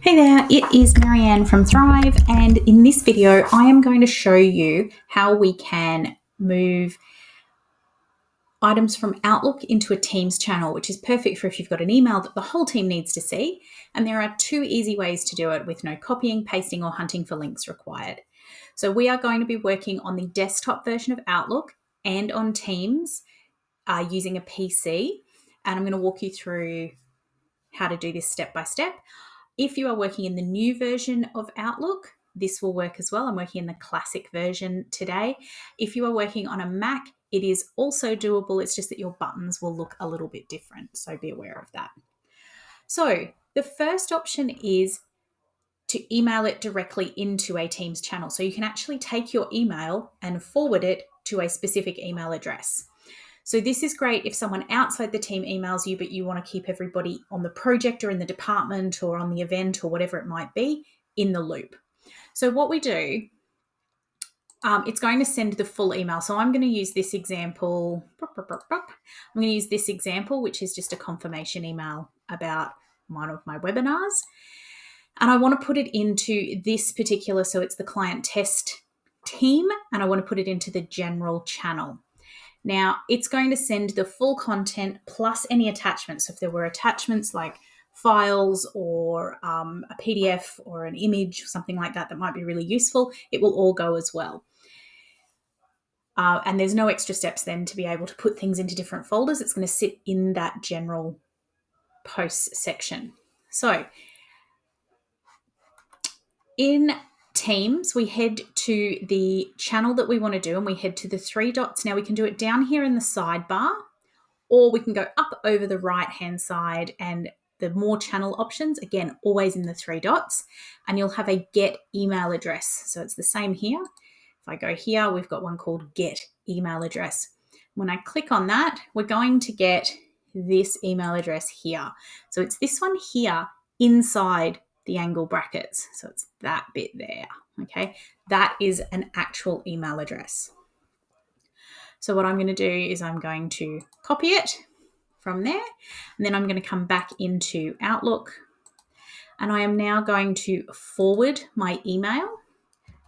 Hey there, it is Marianne from Thrive, and in this video I am going to show you how we can move items from Outlook into a Teams channel, which is perfect for if you've got an email that the whole team needs to see. And there are two easy ways to do it with no copying, pasting, or hunting for links required. So we are going to be working on the desktop version of Outlook and on Teams using a PC, and I'm going to walk you through how to do this step by step. If you are working in the new version of Outlook, this will work as well. I'm working in the classic version today. If you are working on a Mac, it is also doable. It's just that your buttons will look a little bit different, so be aware of that. So the first option is to email it directly into a Teams channel. So you can actually take your email and forward it to a specific email address. So this is great if someone outside the team emails you, but you want to keep everybody on the project or in the department or on the event or whatever it might be in the loop. So what we do, it's going to send the full email. So I'm going to use this example. I'm going to use this example, which is just a confirmation email about one of my webinars. And I want to put it into this particular, so it's the client test team, and I want to put it into the general channel. Now, it's going to send the full content plus any attachments. So if there were attachments like files or a PDF or an image or something like that that might be really useful, it will all go as well. And there's no extra steps then to be able to put things into different folders. It's going to sit in that general posts section. So in Teams, we head to the channel that we want to do and we head to the three dots. Now we can do it down here in the sidebar, or we can go up over the right-hand side and the more channel options, again, always in the three dots, and you'll have a get email address. So it's the same here. If I go here, we've got one called get email address. When I click on that, we're going to get this email address here. So it's this one here inside the angle brackets. So it's that bit there, okay? That is an actual email address. So what I'm going to do is I'm going to copy it from there, and then I'm going to come back into Outlook, and I am now going to forward my email,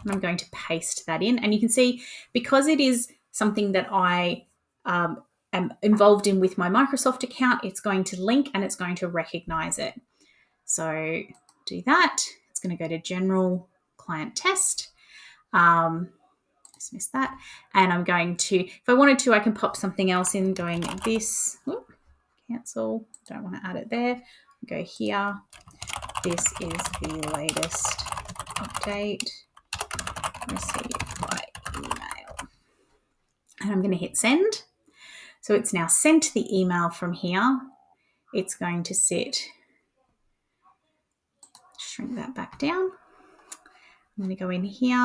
and I'm going to paste that in. And you can see, because it is something that I am involved in with my Microsoft account, it's going to link and it's going to recognize it. So do that. It's going to go to General Client Test. Dismiss that. And I'm going to, if I wanted to, I can pop something else in going this. Whoop, cancel. Don't want to add it there. Go here. This is the latest update received by email. And I'm going to hit send. So it's now sent the email from here. It's going to sit, shrink that back down. I'm going to go in here.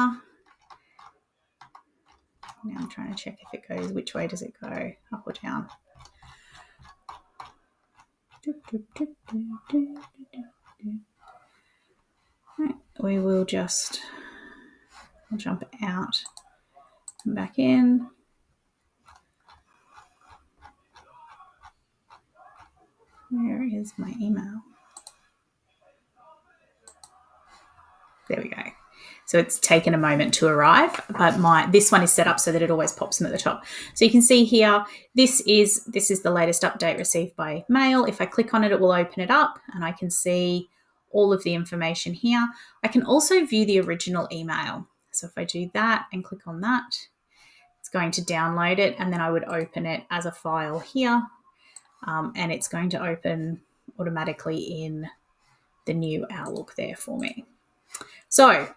Now I'm trying to check if it goes, which way does it go, up or down? Right, we will just, I'll jump out and back in. Where is my email? There we go. So it's taken a moment to arrive, but this one is set up so that it always pops them at the top. So you can see here, this is the latest update received by mail. If I click on it, it will open it up and I can see all of the information here. I can also view the original email. So if I do that and click on that, it's going to download it, and then I would open it as a file here, and it's going to open automatically in the new Outlook there for me. So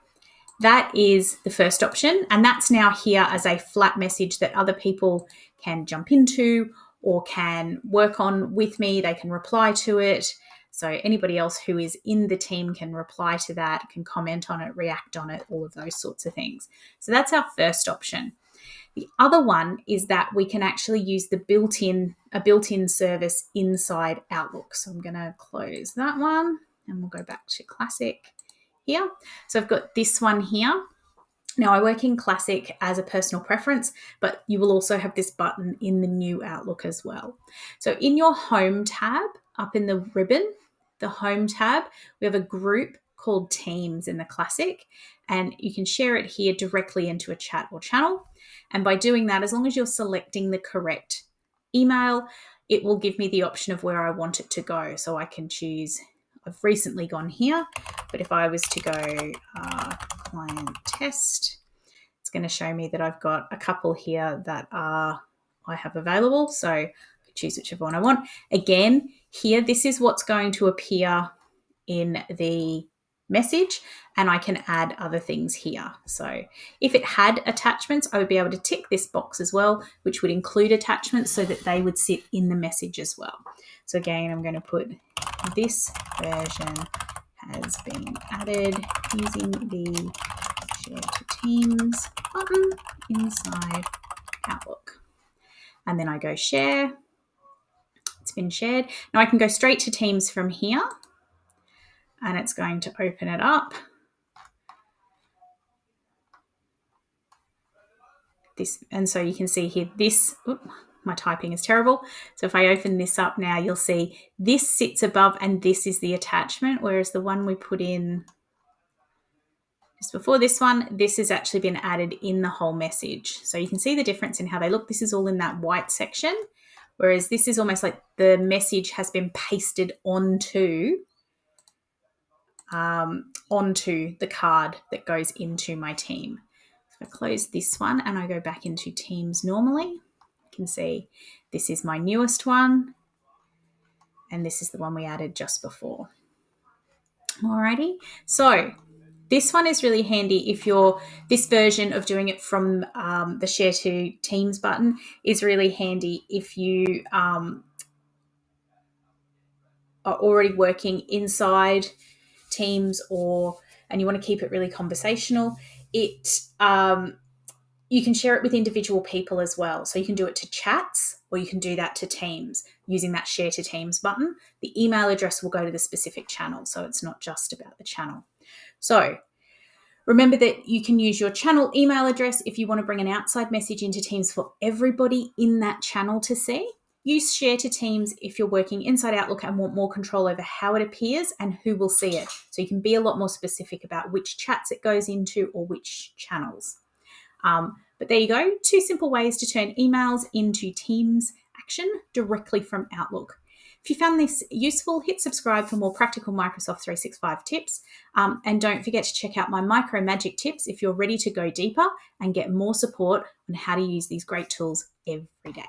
that is the first option, and that's now here as a flat message that other people can jump into or can work on with me. They can reply to it. So anybody else who is in the team can reply to that, can comment on it, react on it, all of those sorts of things. So that's our first option. The other one is that we can actually use a built-in service inside Outlook. So I'm going to close that one and we'll go back to Classic here. So I've got this one here. Now I work in Classic as a personal preference, but you will also have this button in the new Outlook as well. So in your Home tab, up in the ribbon, the Home tab, we have a group called Teams in the Classic, and you can share it here directly into a chat or channel. And by doing that, as long as you're selecting the correct email, it will give me the option of where I want it to go. So I can choose, I've recently gone here, but if I was to go client test, it's going to show me that I've got a couple here that I have available. So I choose whichever one I want. Again, here, this is what's going to appear in the message, and I can add other things here. So if it had attachments, I would be able to tick this box as well, which would include attachments so that they would sit in the message as well. So again, I'm going to put this version has been added using the Share to Teams button inside Outlook. And then I go share. It's been shared. Now I can go straight to Teams from here, and it's going to open it up. And so you can see here my typing is terrible. So if I open this up now, you'll see this sits above and this is the attachment, whereas the one we put in just before this one, this has actually been added in the whole message. So you can see the difference in how they look. This is all in that white section, whereas this is almost like the message has been pasted onto the card that goes into my team. So I close this one and I go back into Teams normally. You can see this is my newest one, and this is the one we added just before. Alrighty, so this one is really handy if this version of doing it from the Share to Teams button is really handy if you are already working inside Teams and you want to keep it really conversational. You can share it with individual people as well. So you can do it to chats, or you can do that to Teams using that Share to Teams button. The email address will go to the specific channel, so it's not just about the channel. So remember that you can use your channel email address if you want to bring an outside message into Teams for everybody in that channel to see. Use Share to Teams if you're working inside Outlook and want more control over how it appears and who will see it. So you can be a lot more specific about which chats it goes into or which channels. But there you go, 2 simple ways to turn emails into Teams action directly from Outlook. If you found this useful, hit subscribe for more practical Microsoft 365 tips. And don't forget to check out my Micro Magic tips if you're ready to go deeper and get more support on how to use these great tools every day.